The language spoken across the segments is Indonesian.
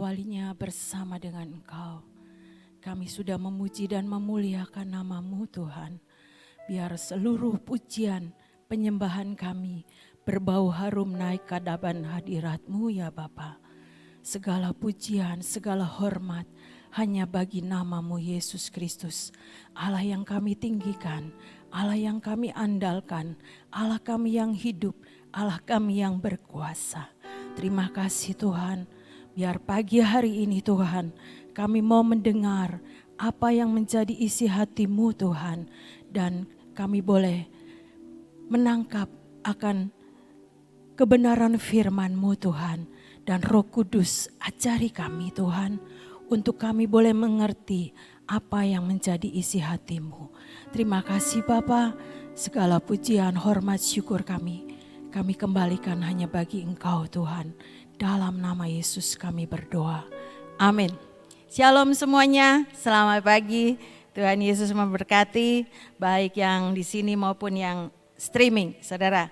mengawalinya bersama dengan Engkau. Kami sudah memuji dan memuliakan nama-Mu Tuhan. Biar seluruh pujian, penyembahan kami berbau harum naik ke hadapan hadirat-Mu ya Bapa. Segala pujian, segala hormat hanya bagi nama-Mu Yesus Kristus. Allah yang kami tinggikan, Allah yang kami andalkan, Allah kami yang hidup, Allah kami yang berkuasa. Terima kasih Tuhan, biar pagi hari ini Tuhan, kami mau mendengar apa yang menjadi isi hati-Mu Tuhan. Dan kami boleh menangkap akan kebenaran firman-Mu Tuhan. Dan Roh Kudus ajari kami Tuhan, untuk kami boleh mengerti apa yang menjadi isi hati-Mu. Terima kasih Bapa, segala pujian, hormat, syukur kami kembalikan hanya bagi Engkau Tuhan. Dalam nama Yesus kami berdoa. Amin. Shalom semuanya, selamat pagi. Tuhan Yesus memberkati, baik yang di sini maupun yang streaming, saudara.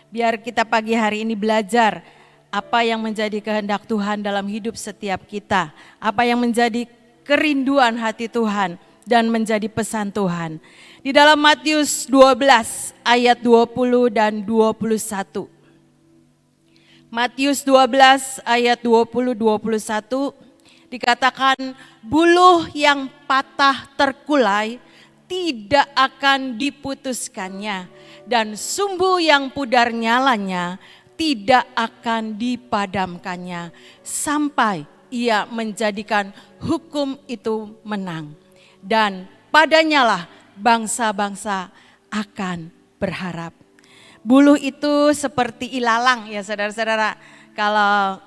Biar kita pagi hari ini belajar apa yang menjadi kehendak Tuhan dalam hidup setiap kita. Apa yang menjadi kerinduan hati Tuhan dan menjadi pesan Tuhan. Di dalam Matius 12 ayat 20 dan 21. Matius 12 ayat 20-21 dikatakan, buluh yang patah terkulai tidak akan diputuskannya, dan sumbu yang pudar nyalanya tidak akan dipadamkannya, sampai ia menjadikan hukum itu menang. Dan padanyalah bangsa-bangsa akan berharap. Buluh itu seperti ilalang ya saudara-saudara. Kalau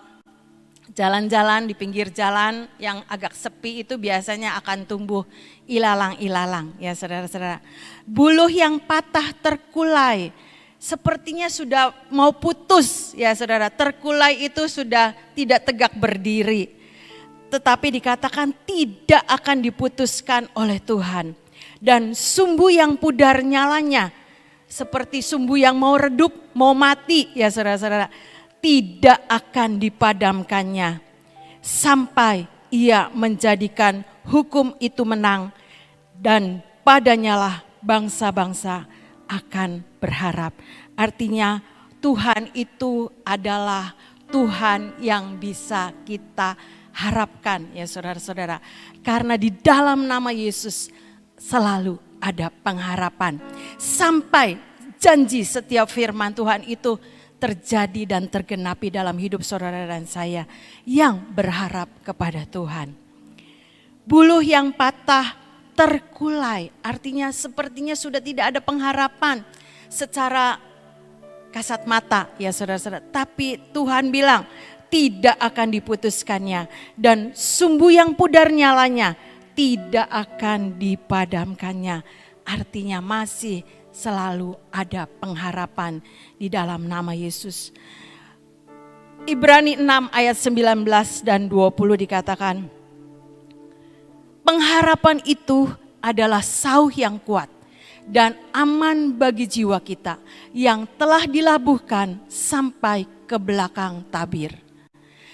jalan-jalan di pinggir jalan yang agak sepi itu biasanya akan tumbuh ilalang-ilalang ya saudara-saudara. Buluh yang patah terkulai sepertinya sudah mau putus ya saudara. Terkulai itu sudah tidak tegak berdiri. Tetapi dikatakan tidak akan diputuskan oleh Tuhan. Dan sumbu yang pudar nyalanya seperti sumbu yang mau redup, mau mati ya saudara-saudara. Tidak akan dipadamkannya sampai ia menjadikan hukum itu menang, dan padanyalah bangsa-bangsa akan berharap. Artinya Tuhan itu adalah Tuhan yang bisa kita harapkan ya saudara-saudara. Karena di dalam nama Yesus selalu ada pengharapan. Sampai janji setiap firman Tuhan itu terjadi dan tergenapi dalam hidup saudara dan saya yang berharap kepada Tuhan. Buluh yang patah terkulai, artinya sepertinya sudah tidak ada pengharapan secara kasat mata ya saudara-saudara. Tapi Tuhan bilang tidak akan diputuskannya, dan sumbu yang pudar nyalanya tidak akan dipadamkannya. Artinya masih selalu ada pengharapan di dalam nama Yesus. Ibrani 6 ayat 19 dan 20 dikatakan, pengharapan itu adalah sauh yang kuat dan aman bagi jiwa kita yang telah dilabuhkan sampai ke belakang tabir.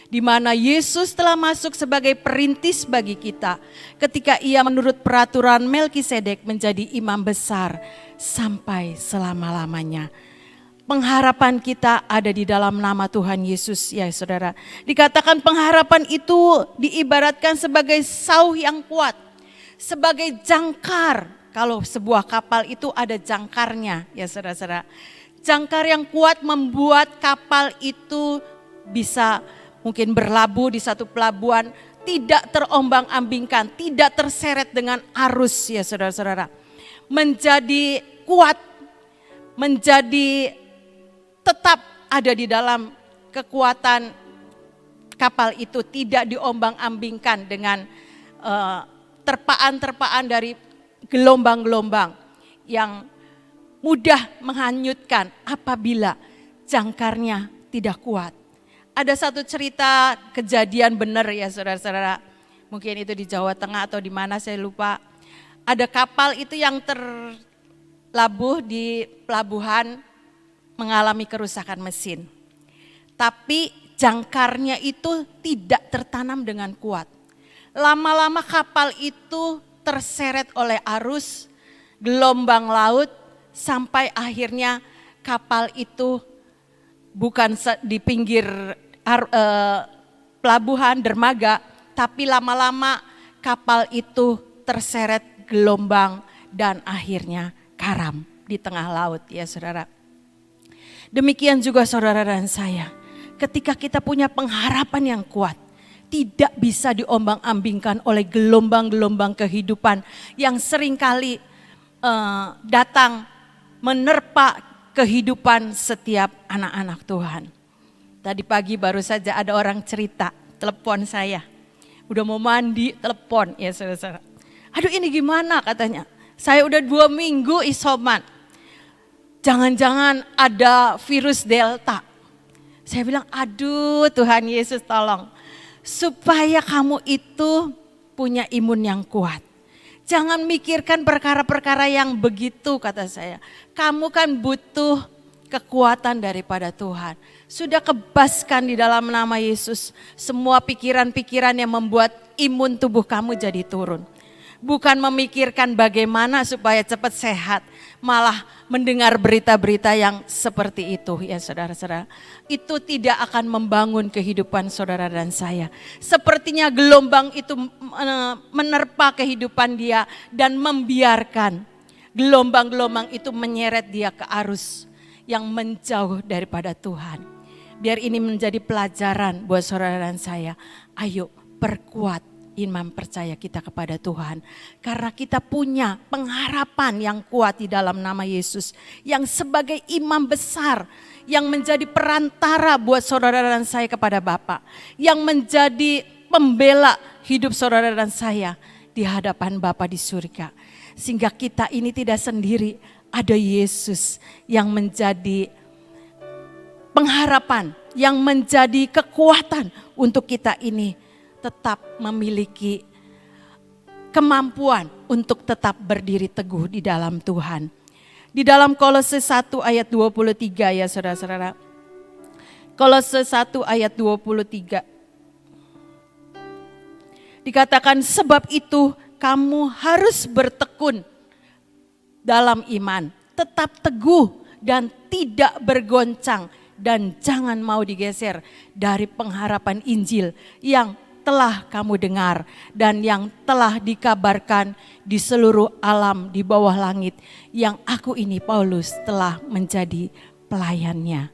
Di mana Yesus telah masuk sebagai perintis bagi kita ketika ia menurut peraturan Melkisedek menjadi imam besar sampai selama-lamanya. Pengharapan kita ada di dalam nama Tuhan Yesus ya saudara. Dikatakan pengharapan itu diibaratkan sebagai sauh yang kuat, sebagai jangkar. Kalau sebuah kapal itu ada jangkarnya ya saudara-saudara. Jangkar yang kuat membuat kapal itu bisa mungkin berlabuh di satu pelabuhan, tidak terombang-ambingkan, tidak terseret dengan arus ya saudara-saudara. Menjadi kuat, menjadi tetap ada di dalam kekuatan kapal itu, tidak diombang-ambingkan dengan terpaan-terpaan dari gelombang-gelombang yang mudah menghanyutkan apabila jangkarnya tidak kuat. Ada satu cerita kejadian benar ya saudara-saudara, mungkin itu di Jawa Tengah atau di mana saya lupa. Ada kapal itu yang terlabuh di pelabuhan mengalami kerusakan mesin. Tapi jangkarnya itu tidak tertanam dengan kuat. Lama-lama kapal itu terseret oleh arus, gelombang laut, sampai akhirnya kapal itu bukan di pinggir pelabuhan, dermaga, tapi lama-lama kapal itu terseret gelombang dan akhirnya karam di tengah laut, ya saudara. Demikian juga saudara dan saya, ketika kita punya pengharapan yang kuat, tidak bisa diombang-ambingkan oleh gelombang-gelombang kehidupan yang seringkali datang menerpa kehidupan setiap anak-anak Tuhan. Tadi pagi baru saja ada orang cerita, telepon saya. Udah mau mandi, telepon, ya saudara. Aduh ini gimana katanya, saya udah 2 minggu isoman. Jangan-jangan ada virus Delta. Saya bilang, aduh Tuhan Yesus tolong. Supaya kamu itu punya imun yang kuat. Jangan mikirkan perkara-perkara yang begitu kata saya. Kamu kan butuh kekuatan daripada Tuhan. Sudah kebaskan di dalam nama Yesus semua pikiran-pikiran yang membuat imun tubuh kamu jadi turun. Bukan memikirkan bagaimana supaya cepat sehat, malah mendengar berita-berita yang seperti itu ya saudara-saudara. Itu tidak akan membangun kehidupan saudara dan saya. Sepertinya gelombang itu menerpa kehidupan dia dan membiarkan gelombang-gelombang itu menyeret dia ke arus yang menjauh daripada Tuhan. Biar ini menjadi pelajaran buat saudara dan saya. Ayo perkuat iman percaya kita kepada Tuhan. Karena kita punya pengharapan yang kuat di dalam nama Yesus. Yang sebagai imam besar. Yang menjadi perantara buat saudara dan saya kepada Bapa. Yang menjadi pembela hidup saudara dan saya di hadapan Bapa di surga. Sehingga kita ini tidak sendiri. Ada Yesus yang menjadi pengharapan. Yang menjadi kekuatan untuk kita ini tetap memiliki kemampuan untuk tetap berdiri teguh di dalam Tuhan. Di dalam Kolose 1 ayat 23 ya saudara-saudara. Kolose 1 ayat 23. Dikatakan sebab itu kamu harus bertekun dalam iman. Tetap teguh dan tidak bergoncang. Dan jangan mau digeser dari pengharapan Injil yang telah kamu dengar dan yang telah dikabarkan di seluruh alam di bawah langit yang aku ini Paulus telah menjadi pelayannya.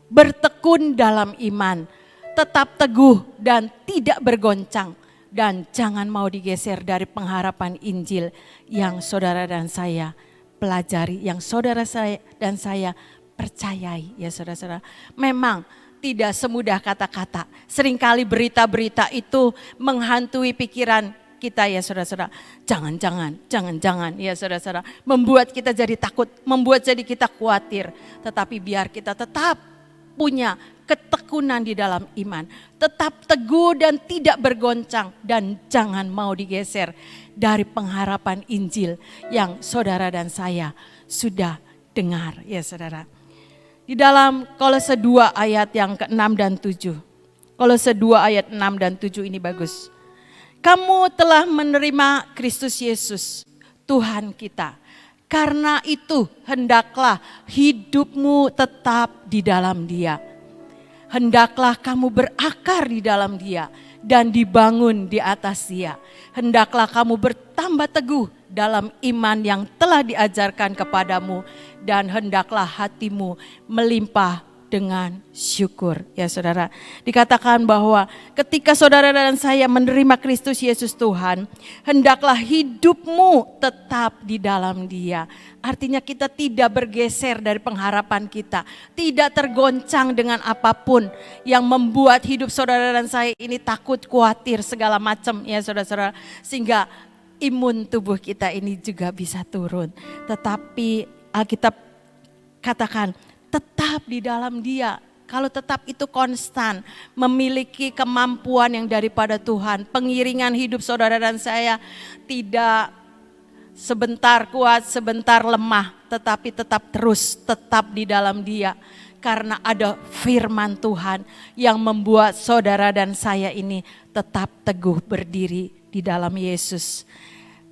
Bertekun dalam iman, tetap teguh dan tidak bergoncang dan jangan mau digeser dari pengharapan Injil yang saudara dan saya pelajari, yang saudara saya dan saya percayai ya saudara-saudara. Memang tidak semudah kata-kata. Seringkali berita-berita itu menghantui pikiran kita ya saudara-saudara. Jangan-jangan ya saudara-saudara. Membuat kita jadi takut, membuat jadi kita khawatir. Tetapi biar kita tetap punya ketekunan di dalam iman. Tetap teguh dan tidak bergoncang. Dan jangan mau digeser dari pengharapan Injil yang saudara dan saya sudah dengar ya saudara. Di dalam Kolose 2 ayat yang ke-6 dan 7. Kolose 2 ayat 6 dan 7 ini bagus. Kamu telah menerima Kristus Yesus, Tuhan kita. Karena itu hendaklah hidupmu tetap di dalam Dia. Hendaklah kamu berakar di dalam Dia dan dibangun di atas Dia. Hendaklah kamu bertambah teguh dalam iman yang telah diajarkan kepadamu dan hendaklah hatimu melimpah dengan syukur. Ya saudara, dikatakan bahwa ketika saudara dan saya menerima Kristus Yesus Tuhan, hendaklah hidupmu tetap di dalam Dia. Artinya kita tidak bergeser dari pengharapan kita, tidak tergoncang dengan apapun yang membuat hidup saudara dan saya ini takut, khawatir, segala macam ya saudara-saudara. Sehingga imun tubuh kita ini juga bisa turun. Tetapi Alkitab katakan tetap di dalam Dia. Kalau tetap itu konstan, memiliki kemampuan yang daripada Tuhan. Pengiringan hidup saudara dan saya tidak sebentar kuat, sebentar lemah. Tetapi tetap terus, tetap di dalam Dia. karena ada firman Tuhan yang membuat saudara dan saya ini tetap teguh berdiri di dalam Yesus.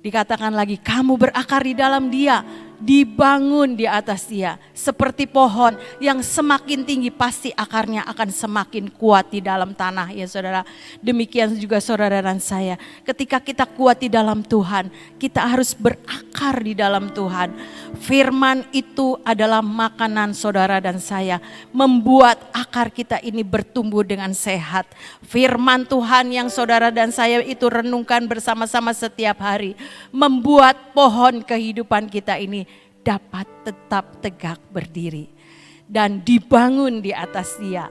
Dikatakan lagi, kamu berakar di dalam Dia, dibangun di atas Dia. Seperti pohon yang semakin tinggi pasti akarnya akan semakin kuat di dalam tanah ya saudara. Demikian juga saudara dan saya. Ketika kita kuat di dalam Tuhan, kita harus berakar di dalam Tuhan. Firman itu adalah makanan saudara dan saya. Membuat akar kita ini bertumbuh dengan sehat. Firman Tuhan yang saudara dan saya itu renungkan bersama-sama setiap hari. Membuat pohon kehidupan kita ini dapat tetap tegak berdiri dan dibangun di atas Dia,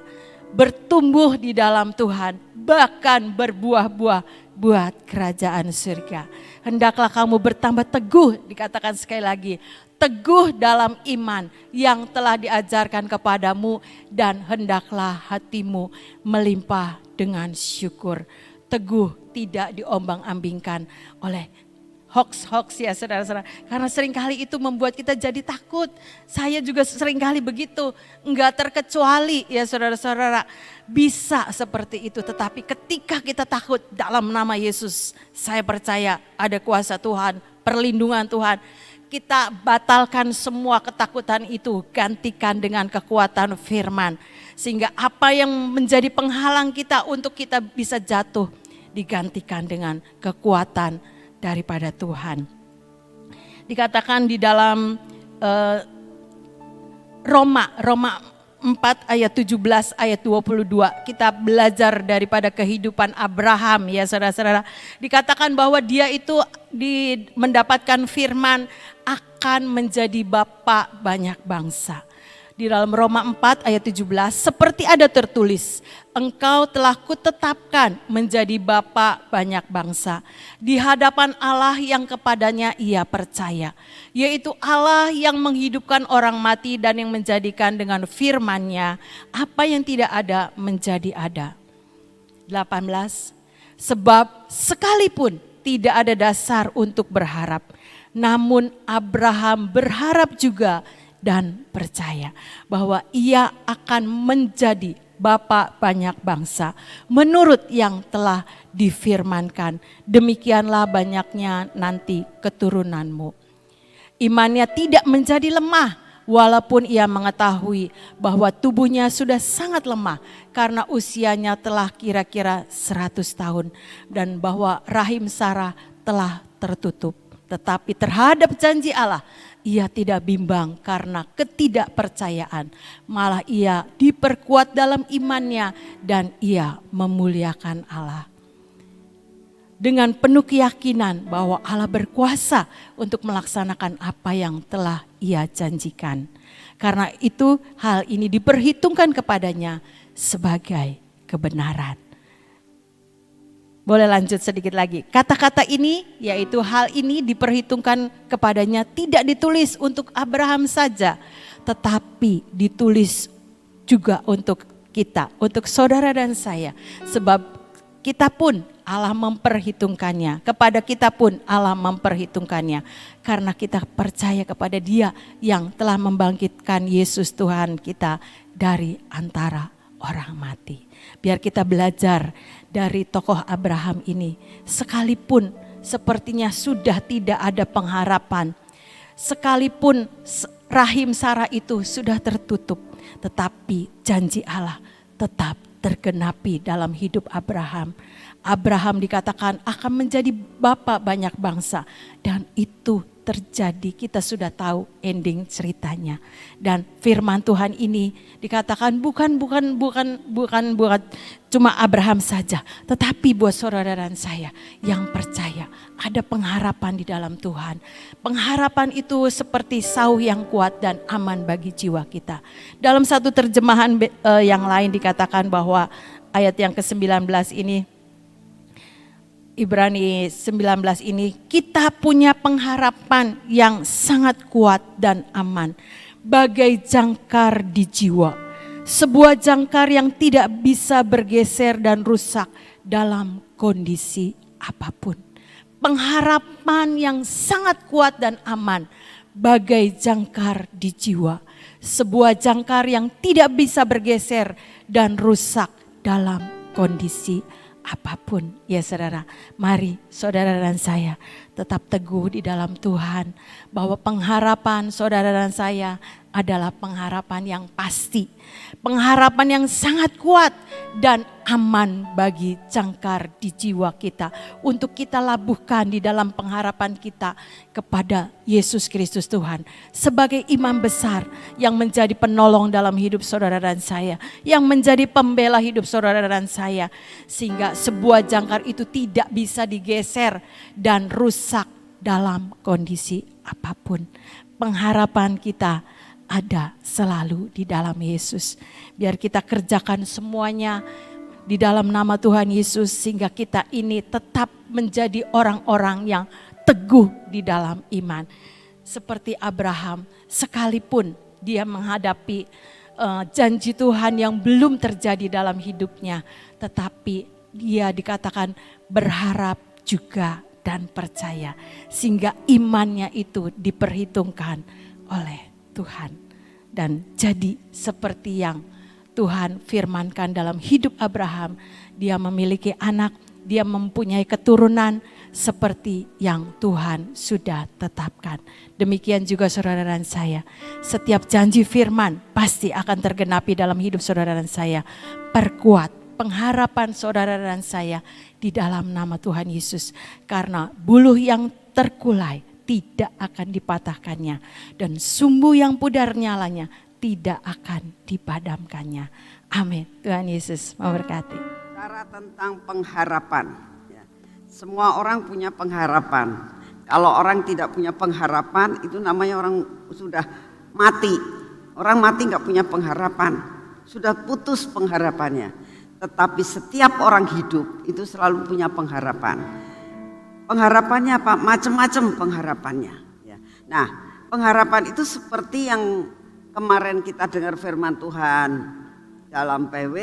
bertumbuh di dalam Tuhan, bahkan berbuah-buah buat kerajaan surga. Hendaklah kamu bertambah teguh, dikatakan sekali lagi, teguh dalam iman yang telah diajarkan kepadamu, dan hendaklah hatimu melimpah dengan syukur. Teguh tidak diombang-ambingkan oleh hoax ya saudara-saudara. Karena seringkali itu membuat kita jadi takut. Saya juga seringkali begitu. Enggak terkecuali ya saudara-saudara. Bisa seperti itu. Tetapi ketika kita takut dalam nama Yesus. Saya percaya ada kuasa Tuhan, perlindungan Tuhan. Kita batalkan semua ketakutan itu. Gantikan dengan kekuatan firman. Sehingga apa yang menjadi penghalang kita untuk kita bisa jatuh. Digantikan dengan kekuatan daripada Tuhan. Dikatakan di dalam Roma 4 ayat 17 ayat 22, kita belajar daripada kehidupan Abraham ya saudara-saudara. Dikatakan bahwa dia itu mendapatkan firman akan menjadi bapa banyak bangsa. Di dalam Roma 4 ayat 17, seperti ada tertulis, engkau telah kutetapkan menjadi bapa banyak bangsa di hadapan Allah yang kepadanya ia percaya. Yaitu Allah yang menghidupkan orang mati dan yang menjadikan dengan firman-Nya apa yang tidak ada menjadi ada. 18, sebab sekalipun tidak ada dasar untuk berharap, namun Abraham berharap juga dan percaya bahwa ia akan menjadi bapa banyak bangsa menurut yang telah difirmankan. Demikianlah banyaknya nanti keturunanmu. Imannya tidak menjadi lemah walaupun ia mengetahui bahwa tubuhnya sudah sangat lemah karena usianya telah kira-kira 100 tahun dan bahwa rahim Sarah telah tertutup. Tetapi terhadap janji Allah ia tidak bimbang karena ketidakpercayaan. Malah ia diperkuat dalam imannya dan ia memuliakan Allah. Dengan penuh keyakinan bahwa Allah berkuasa untuk melaksanakan apa yang telah ia janjikan. Karena itu hal ini diperhitungkan kepadanya sebagai kebenaran. Boleh lanjut sedikit lagi. Kata-kata ini yaitu hal ini diperhitungkan kepadanya tidak ditulis untuk Abraham saja. Tetapi ditulis juga untuk kita, untuk saudara dan saya. Sebab kita pun Allah memperhitungkannya. Kepada kita pun Allah memperhitungkannya. Karena kita percaya kepada Dia yang telah membangkitkan Yesus Tuhan kita dari antara orang mati. Biar kita belajar dari tokoh Abraham ini. Sekalipun sepertinya sudah tidak ada pengharapan. Sekalipun rahim Sarah itu sudah tertutup. Tetapi janji Allah tetap tergenapi dalam hidup Abraham. Abraham dikatakan akan menjadi bapa banyak bangsa. Dan itu terjadi, kita sudah tahu ending ceritanya. Dan firman Tuhan ini dikatakan bukan cuma Abraham saja, tetapi buat saudara dan saya yang percaya ada pengharapan di dalam Tuhan. Pengharapan itu seperti sauh yang kuat dan aman bagi jiwa kita. Dalam satu terjemahan yang lain dikatakan bahwa ayat yang ke-19 ini, Ibrani 19 ini, kita punya pengharapan yang sangat kuat dan aman. Bagai jangkar di jiwa. Sebuah jangkar yang tidak bisa bergeser dan rusak dalam kondisi apapun. Pengharapan yang sangat kuat dan aman. Bagai jangkar di jiwa. sebuah jangkar yang tidak bisa bergeser dan rusak dalam kondisi apapun. Ya saudara, mari saudara dan saya tetap teguh di dalam Tuhan, bahwa pengharapan saudara dan saya adalah pengharapan yang pasti, pengharapan yang sangat kuat dan aman bagi jangkar di jiwa kita, untuk kita labuhkan di dalam pengharapan kita kepada Yesus Kristus Tuhan sebagai imam besar yang menjadi penolong dalam hidup saudara dan saya, yang menjadi pembela hidup saudara dan saya, sehingga sebuah jangkar itu tidak bisa digeser dan rusak dalam kondisi apapun. Pengharapan kita ada selalu di dalam Yesus. Biar kita kerjakan semuanya di dalam nama Tuhan Yesus, sehingga kita ini tetap menjadi orang-orang yang teguh di dalam iman. Seperti Abraham, sekalipun dia menghadapi janji Tuhan yang belum terjadi dalam hidupnya, tetapi dia dikatakan berharap juga dan percaya, sehingga imannya itu diperhitungkan oleh Tuhan. Dan jadi seperti yang Tuhan firmankan dalam hidup Abraham, dia memiliki anak, dia mempunyai keturunan seperti yang Tuhan sudah tetapkan. Demikian juga saudara dan saya, setiap janji firman pasti akan tergenapi dalam hidup saudara dan saya. Perkuat pengharapan saudara dan saya di dalam nama Tuhan Yesus, karena buluh yang terkulai tidak akan dipatahkannya, dan sumbu yang pudar nyalanya tidak akan dipadamkannya. Amin. Tuhan Yesus memberkati. Cara tentang pengharapan. Semua orang punya pengharapan. Kalau orang tidak punya pengharapan, itu namanya orang sudah mati. Orang mati nggak punya pengharapan, sudah putus pengharapannya. Tetapi setiap orang hidup itu selalu punya pengharapan. Pengharapannya apa? Macam-macam pengharapannya. Nah, pengharapan itu seperti yang kemarin kita dengar firman Tuhan dalam PW,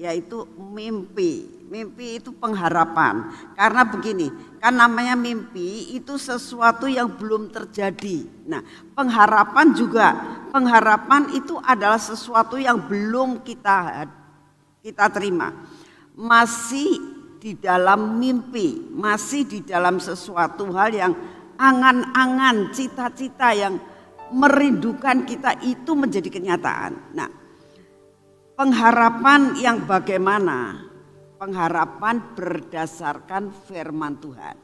yaitu mimpi. Mimpi itu pengharapan. Karena begini, kan namanya mimpi itu sesuatu yang belum terjadi. Nah, pengharapan juga, pengharapan itu adalah sesuatu yang belum kita terima. Masih di dalam mimpi, masih di dalam sesuatu hal yang angan-angan, cita-cita yang merindukan kita itu menjadi kenyataan. Nah, pengharapan yang bagaimana? Pengharapan berdasarkan firman Tuhan.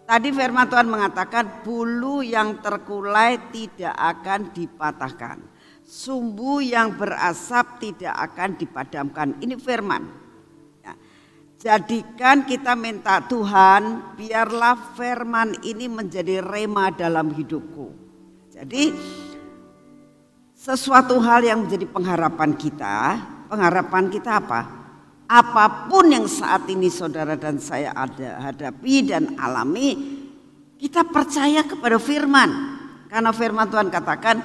Tadi firman Tuhan mengatakan bulu yang terkulai tidak akan dipatahkan, sumbu yang berasap tidak akan dipadamkan. Ini firman. Jadikan kita minta Tuhan, biarlah firman ini menjadi rema dalam hidupku. Jadi sesuatu hal yang menjadi pengharapan kita apa? Apapun yang saat ini saudara dan saya hadapi dan alami, kita percaya kepada firman. Karena firman Tuhan katakan,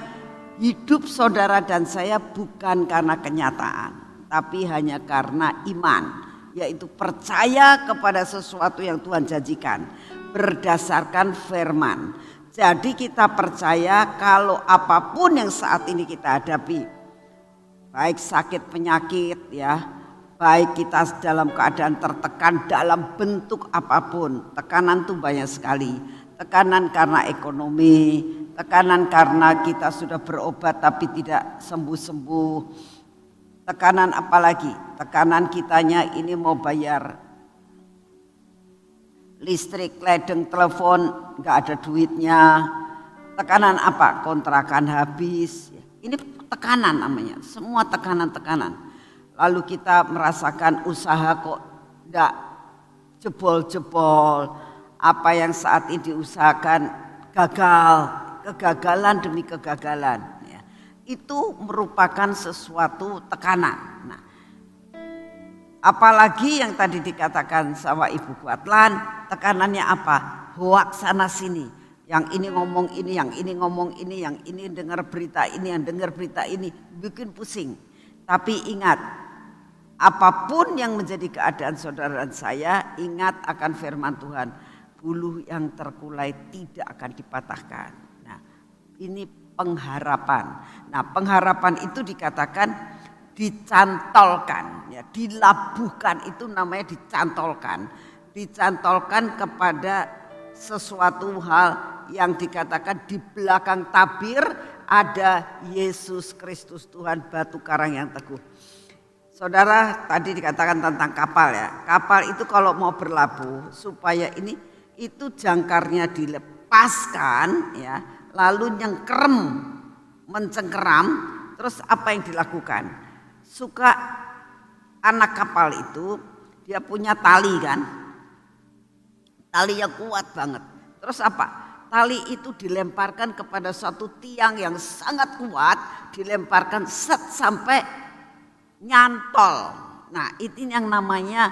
hidup saudara dan saya bukan karena kenyataan, tapi hanya karena iman. Yaitu percaya kepada sesuatu yang Tuhan janjikan berdasarkan firman. Jadi kita percaya kalau apapun yang saat ini kita hadapi, baik sakit penyakit ya, baik kita dalam keadaan tertekan dalam bentuk apapun. Tekanan tuh banyak sekali. Tekanan karena ekonomi, tekanan karena kita sudah berobat tapi tidak sembuh-sembuh. Tekanan apalagi? Tekanan kitanya ini mau bayar listrik, ledeng, telepon, nggak ada duitnya. Tekanan apa? Kontrakan habis. Ini tekanan namanya. Semua tekanan-tekanan. Lalu kita merasakan usaha kok nggak jebol-jebol. Apa yang saat ini diusahakan gagal, kegagalan demi kegagalan. Itu merupakan sesuatu tekanan. Nah, apalagi yang tadi dikatakan sama Ibu Kuatlan, tekanannya apa? Hoak sana sini. Yang ini ngomong ini, yang ini ngomong ini, yang ini dengar berita ini, yang dengar berita ini, bikin pusing. Tapi ingat, apapun yang menjadi keadaan saudara dan saya, ingat akan firman Tuhan. Buluh yang terkulai tidak akan dipatahkan. Nah, ini pengharapan. Nah, pengharapan itu dikatakan dicantolkan, ya, dilabuhkan, itu namanya dicantolkan. Dicantolkan kepada sesuatu hal yang dikatakan di belakang tabir ada Yesus Kristus Tuhan batu karang yang teguh. Saudara, tadi dikatakan tentang kapal ya. Kapal itu kalau mau berlabuh supaya itu jangkarnya dilepaskan ya, lalu nyengkerem, mencengkeram, terus apa yang dilakukan? Suka anak kapal itu dia punya tali kan? Talinya kuat banget. Terus apa? Tali itu dilemparkan kepada suatu tiang yang sangat kuat, dilemparkan sampai nyantol. Nah, itu yang namanya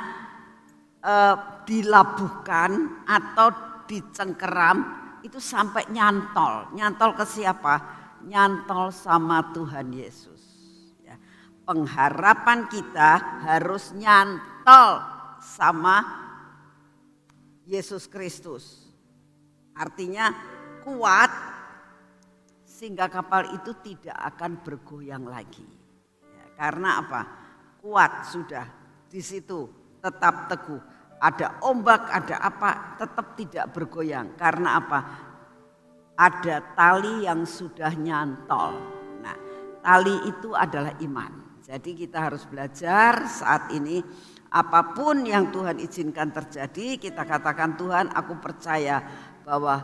dilabuhkan atau dicengkeram, itu sampai nyantol. Nyantol ke siapa? Nyantol sama Tuhan Yesus. Ya. Pengharapan kita harus nyantol sama Yesus Kristus. Artinya kuat sehingga kapal itu tidak akan bergoyang lagi. Ya, karena apa? Kuat sudah di situ, tetap teguh. Ada ombak, ada apa, tetap tidak bergoyang. Karena apa? Ada tali yang sudah nyantol. Nah, tali itu adalah iman. Jadi kita harus belajar saat ini, apapun yang Tuhan izinkan terjadi, kita katakan, Tuhan, aku percaya bahwa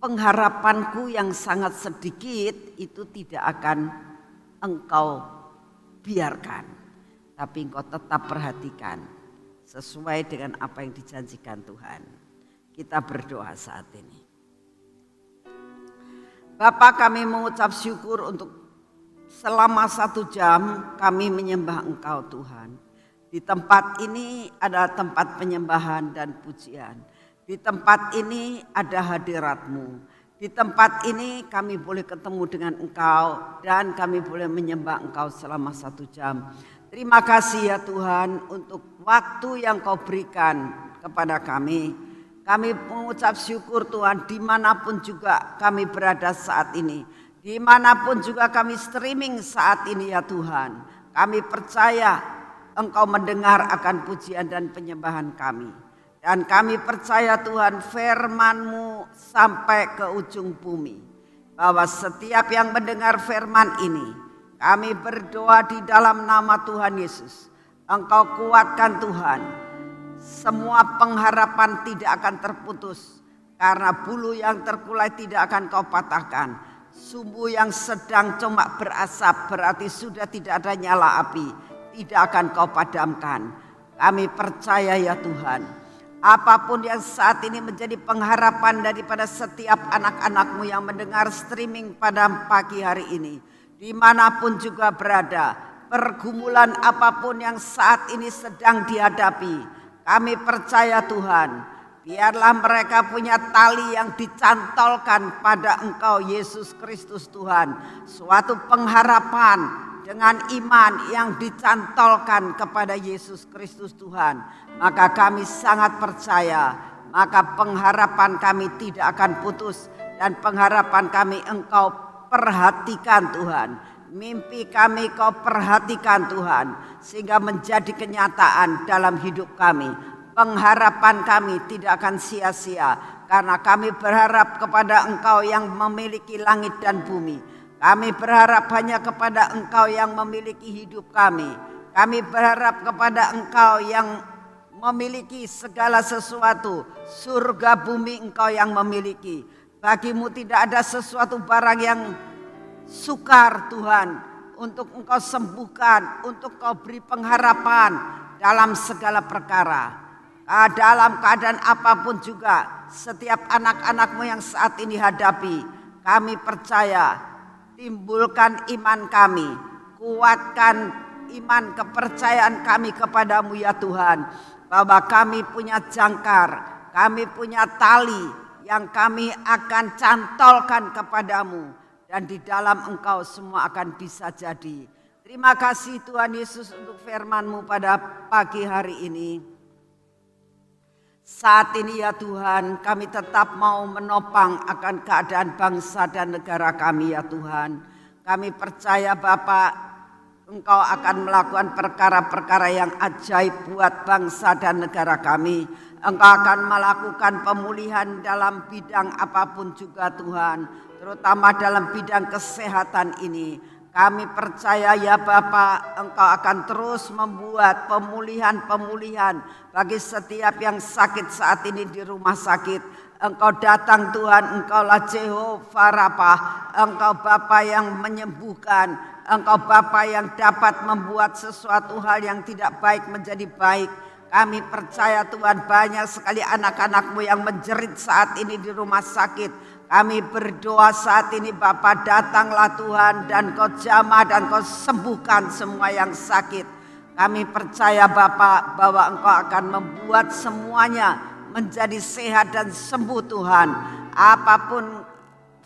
pengharapanku yang sangat sedikit itu tidak akan Engkau biarkan, tapi Engkau tetap perhatikan sesuai dengan apa yang dijanjikan Tuhan. Kita berdoa saat ini. Bapa, kami mengucap syukur untuk selama 1 jam kami menyembah Engkau Tuhan. Di tempat ini adalah tempat penyembahan dan pujian. Di tempat ini ada hadirat-Mu. Di tempat ini kami boleh ketemu dengan Engkau dan kami boleh menyembah Engkau selama 1 jam. Terima kasih ya Tuhan untuk waktu yang Kau berikan kepada kami. Kami mengucap syukur Tuhan dimanapun juga kami berada saat ini. Dimanapun juga kami streaming saat ini ya Tuhan. Kami percaya Engkau mendengar akan pujian dan penyembahan kami. Dan kami percaya Tuhan firman-Mu sampai ke ujung bumi. Bahwa setiap yang mendengar firman ini, kami berdoa di dalam nama Tuhan Yesus. Engkau kuatkan Tuhan. Semua pengharapan tidak akan terputus. Karena bulu yang terkulai tidak akan Kau patahkan. Sumbu yang sedang cuma berasap berarti sudah tidak ada nyala api. Tidak akan Kau padamkan. Kami percaya ya Tuhan. Apapun yang saat ini menjadi pengharapan daripada setiap anak-anak-Mu yang mendengar streaming pada pagi hari ini. Dimanapun juga berada, pergumulan apapun yang saat ini sedang dihadapi. Kami percaya Tuhan, biarlah mereka punya tali yang dicantolkan pada Engkau Yesus Kristus Tuhan. Suatu pengharapan dengan iman yang dicantolkan kepada Yesus Kristus Tuhan, maka kami sangat percaya, maka pengharapan kami tidak akan putus dan pengharapan kami Engkau perhatikan Tuhan. Mimpi kami Kau perhatikan Tuhan sehingga menjadi kenyataan dalam hidup kami. Pengharapan kami tidak akan sia-sia karena kami berharap kepada Engkau yang memiliki langit dan bumi. Kami berharap hanya kepada Engkau yang memiliki hidup kami. Kami berharap kepada Engkau yang memiliki segala sesuatu. Surga bumi Engkau yang memiliki. Bagimu tidak ada sesuatu barang yang sukar Tuhan. Untuk Engkau sembuhkan, untuk Kau beri pengharapan dalam segala perkara. Dalam keadaan apapun juga, setiap anak-anak-Mu yang saat ini hadapi, kami percaya. Timbulkan iman kami, kuatkan iman kepercayaan kami kepadamu ya Tuhan. Bahwa kami punya jangkar, kami punya tali yang kami akan cantolkan kepadamu. Dan di dalam Engkau semua akan bisa jadi. Terima kasih Tuhan Yesus untuk firman-Mu pada pagi hari ini. Saat ini ya Tuhan, kami tetap mau menopang akan keadaan bangsa dan negara kami ya Tuhan. Kami percaya Bapak, Engkau akan melakukan perkara-perkara yang ajaib buat bangsa dan negara kami. Engkau akan melakukan pemulihan dalam bidang apapun juga Tuhan, terutama dalam bidang kesehatan ini. Kami percaya ya Bapak, Engkau akan terus membuat pemulihan-pemulihan bagi setiap yang sakit saat ini di rumah sakit. Engkau datang Tuhan, Engkaulah Jehovah Rafa, Engkau Bapa yang menyembuhkan, Engkau Bapa yang dapat membuat sesuatu hal yang tidak baik menjadi baik. Kami percaya Tuhan, banyak sekali anak-anak-Mu yang menjerit saat ini di rumah sakit. Kami berdoa saat ini Bapa, datanglah Tuhan dan Kau jamah dan Kau sembuhkan semua yang sakit. Kami percaya Bapa bahwa Engkau akan membuat semuanya menjadi sehat dan sembuh Tuhan. Apapun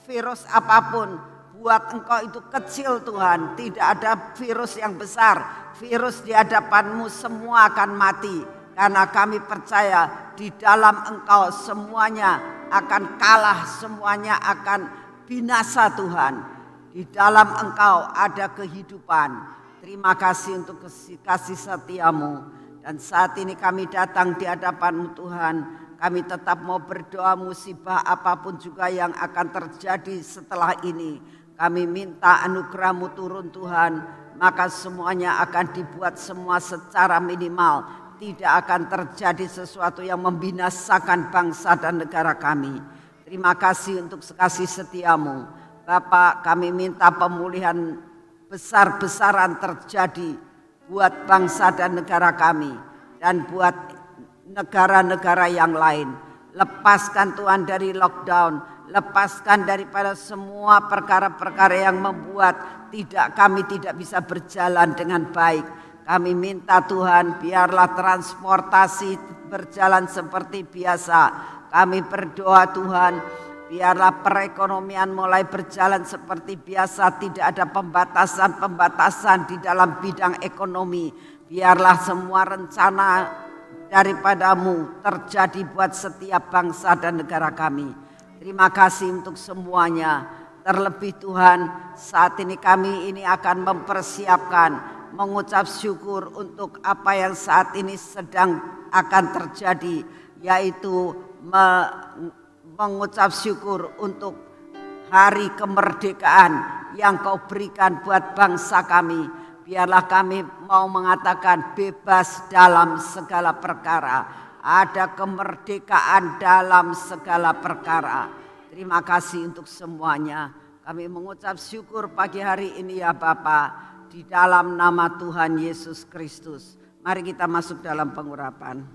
virus apapun, buat Engkau itu kecil Tuhan. Tidak ada virus yang besar. Virus di hadapan-Mu semua akan mati. Karena kami percaya di dalam Engkau semuanya akan kalah, semuanya akan binasa Tuhan. Di dalam Engkau ada kehidupan. Terima kasih untuk kasih setia-Mu. Dan saat ini kami datang di hadapan-Mu Tuhan. Kami tetap mau berdoa musibah apapun juga yang akan terjadi setelah ini. Kami minta anugerah-Mu turun Tuhan. Maka semuanya akan dibuat semua secara minimal. Tidak akan terjadi sesuatu yang membinasakan bangsa dan negara kami. Terima kasih untuk kasih setia-Mu. Bapak, kami minta pemulihan besar-besaran terjadi buat bangsa dan negara kami. Dan buat negara-negara yang lain. Lepaskan Tuhan dari lockdown. Lepaskan daripada semua perkara-perkara yang membuat kami tidak bisa berjalan dengan baik. Kami minta Tuhan, biarlah transportasi berjalan seperti biasa. Kami berdoa Tuhan, biarlah perekonomian mulai berjalan seperti biasa. Tidak ada pembatasan-pembatasan di dalam bidang ekonomi. Biarlah semua rencana daripada-Mu terjadi buat setiap bangsa dan negara kami. Terima kasih untuk semuanya. Terlebih Tuhan, saat ini kami ini akan mempersiapkan, mengucap syukur untuk apa yang saat ini sedang akan terjadi, yaitu mengucap syukur untuk hari kemerdekaan yang Kau berikan buat bangsa kami. Biarlah kami mau mengatakan bebas dalam segala perkara. Ada kemerdekaan dalam segala perkara. Terima kasih untuk semuanya. Kami mengucap syukur pagi hari ini ya Bapa. Di dalam nama Tuhan Yesus Kristus. Mari kita masuk dalam pengurapan.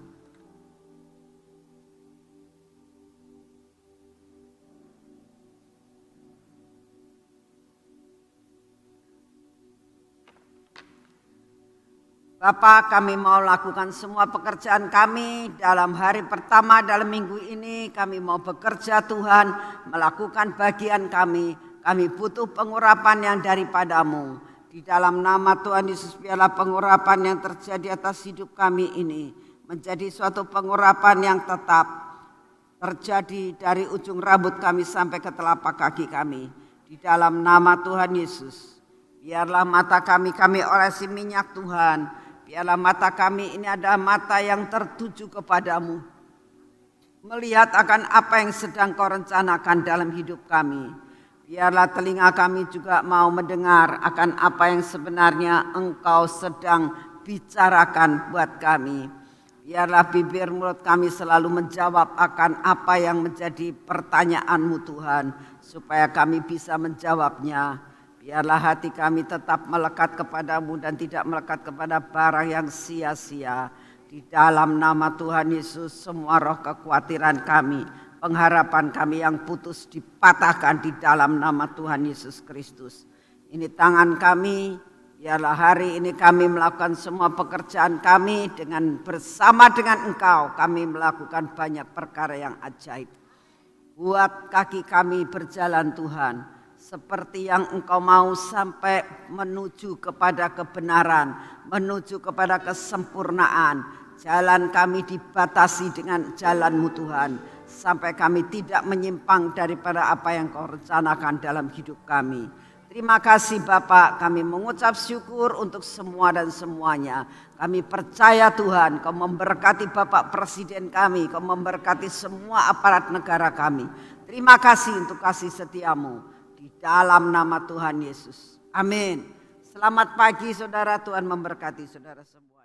Bapa, kami mau lakukan semua pekerjaan kami dalam hari pertama dalam minggu ini. Kami mau bekerja Tuhan, melakukan bagian kami. Kami butuh pengurapan yang daripada-Mu. Di dalam nama Tuhan Yesus, biarlah pengurapan yang terjadi atas hidup kami ini menjadi suatu pengurapan yang tetap terjadi dari ujung rambut kami sampai ke telapak kaki kami. Di dalam nama Tuhan Yesus, biarlah mata kami olesi minyak Tuhan. Biarlah mata kami ini ada mata yang tertuju kepada-Mu. Melihat akan apa yang sedang Kau rencanakan dalam hidup kami. Biarlah telinga kami juga mau mendengar akan apa yang sebenarnya Engkau sedang bicarakan buat kami. Biarlah bibir mulut kami selalu menjawab akan apa yang menjadi pertanyaan-Mu Tuhan. Supaya kami bisa menjawabnya. Biarlah hati kami tetap melekat kepada-Mu dan tidak melekat kepada barang yang sia-sia. Di dalam nama Tuhan Yesus, semua roh kekhawatiran kami, pengharapan kami yang putus dipatahkan di dalam nama Tuhan Yesus Kristus. Ini tangan kami, biarlah hari ini kami melakukan semua pekerjaan kami dengan bersama dengan Engkau. Kami melakukan banyak perkara yang ajaib. Buat kaki kami berjalan Tuhan, seperti yang Engkau mau sampai menuju kepada kebenaran, menuju kepada kesempurnaan. jalan kami dibatasi dengan jalan-Mu Tuhan. Sampai kami tidak menyimpang daripada apa yang Kau rencanakan dalam hidup kami. Terima kasih Bapak, kami mengucap syukur untuk semua dan semuanya. Kami percaya Tuhan, Kau memberkati Bapak Presiden kami, Kau memberkati semua aparat negara kami. Terima kasih untuk kasih setia-Mu di dalam nama Tuhan Yesus. Amin. Selamat pagi saudara, Tuhan memberkati saudara semua.